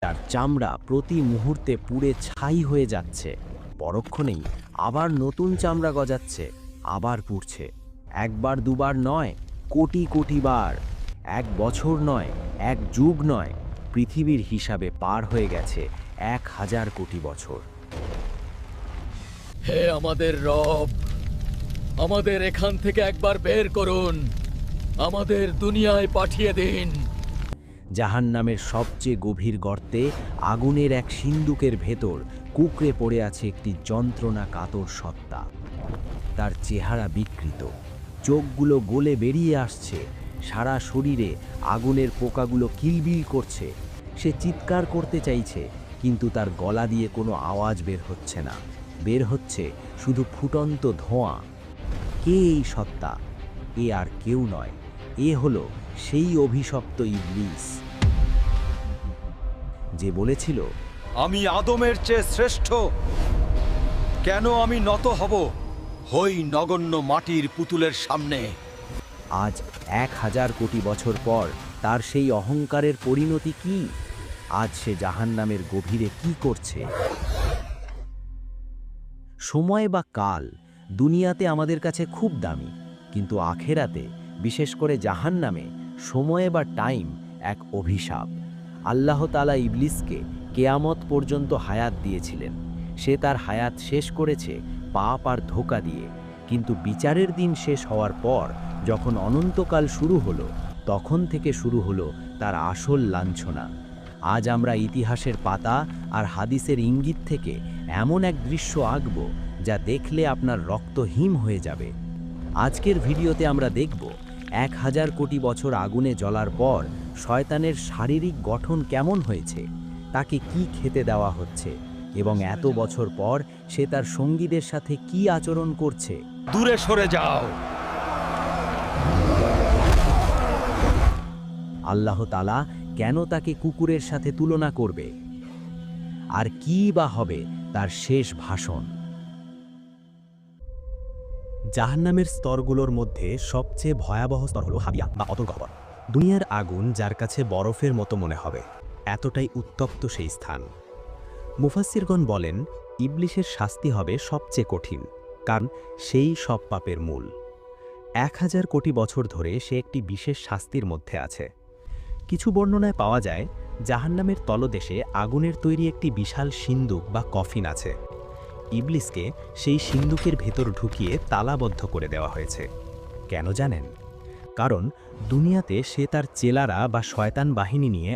তার চামড়া প্রতি মুহূর্তে পুড়ে ছাই হয়ে যাচ্ছে। পরক্ষণেই আবার নতুন চামড়া গজাচ্ছে, আবার পুড়ছে। একবার দুবার নয়, কোটি কোটি বার। 1 বছর নয়, 1 যুগ নয়, পৃথিবীর হিসাবে পার হয়ে গেছে 1000 কোটি বছর। হে আমাদের রব, আমাদের এখান থেকে একবার বের করুন, আমাদের দুনিয়ায় পাঠিয়ে দিন। জাহান্নামের সবচেয়ে গভীর গর্তে আগুনের এক সিন্দুকের ভেতর কুঁকড়ে পড়ে আছে একটি যন্ত্রণা কাতর সত্তা। তার চেহারা বিকৃত, চোখগুলো গলে বেরিয়ে আসছে, সারা শরীরে আগুনের পোকাগুলো কিলবিল করছে। সে চিৎকার করতে চাইছে, কিন্তু তার গলা দিয়ে কোনো আওয়াজ বের হচ্ছে না। বের হচ্ছে শুধু ফুটন্ত ধোঁয়া। কে এই সত্তা? এ আর কেউ নয়, এ হলো সেই অভিশপ্ত ইবলিস, যে বলেছিল, আমি আদমের চেয়ে শ্রেষ্ঠ। কেন আমি নত হব হই নগণ্য মাটির পুতুলের সামনে? আজ 1000 কোটি বছর পর তার সেই অহংকারের পরিণতি কি? আজ সে জাহান্নামের গভীরে কি করছে? সময় বা কাল দুনিয়াতে আমাদের কাছে খুব দামি, কিন্তু আখেরাতে, বিশেষ করে জাহান্নামে, সময় বা টাইম এক অভিশাপ। আল্লাহ তাআলা ইবলিসকে কেয়ামত পর্যন্ত হায়াত দিয়েছিলেন। সে তার হায়াত শেষ করেছে পাপ আর ধোঁকা দিয়ে। কিন্তু বিচারের দিন শেষ হওয়ার পর, যখন অনন্তকাল শুরু হলো, তখন থেকে শুরু হলো তার আসল লাঞ্ছনা। আজ আমরা ইতিহাসের পাতা আর হাদিসের ইঙ্গিত থেকে এমন এক দৃশ্য আঁকব, যা দেখলে আপনার রক্ত হিম হয়ে যাবে। আজকের ভিডিওতে আমরা দেখব 1000 কোটি বছর আগুনে জ্বলার পর শয়তানের শারীরিক গঠন কেমন হয়েছে, তাকে কি খেতে দেওয়া হচ্ছে, এবং এত বছর পর সে তার সঙ্গীদের সাথে কি আচরণ করছে। দূরে সরে যাও। আল্লাহ তাআলা কেন তাকে কুকুরের সাথে তুলনা করবে? আর কি বা হবে তার শেষ ভাষণ? জাহান্নামের স্তরগুলোর মধ্যে সবচেয়ে ভয়াবহ স্তর হলো হাবিয়া বা অতর্গহ্বর। দুনিয়ার আগুন যার কাছে বরফের মতো মনে হবে, এতটাই উত্তপ্ত সেই স্থান। মুফাসসিরগণ বলেন, ইবলিসের শাস্তি হবে সবচেয়ে কঠিন, কারণ সেই সব পাপের মূল। 1000 কোটি বছর ধরে সে একটি বিশেষ শাস্তির মধ্যে আছে। কিছু বর্ণনায় পাওয়া যায়, জাহান্নামের তলদেশে আগুনের তৈরি একটি বিশাল সিন্দুক বা কফিন আছে। ইবলিসকে সেই সিন্দুকের ভেতর ঢুকিয়ে তালাবদ্ধ করে দেওয়া হয়েছে। কেন জানেন? কারণ দুনিয়াতে সে তার চেলারা বা শয়তান বাহিনী নিয়ে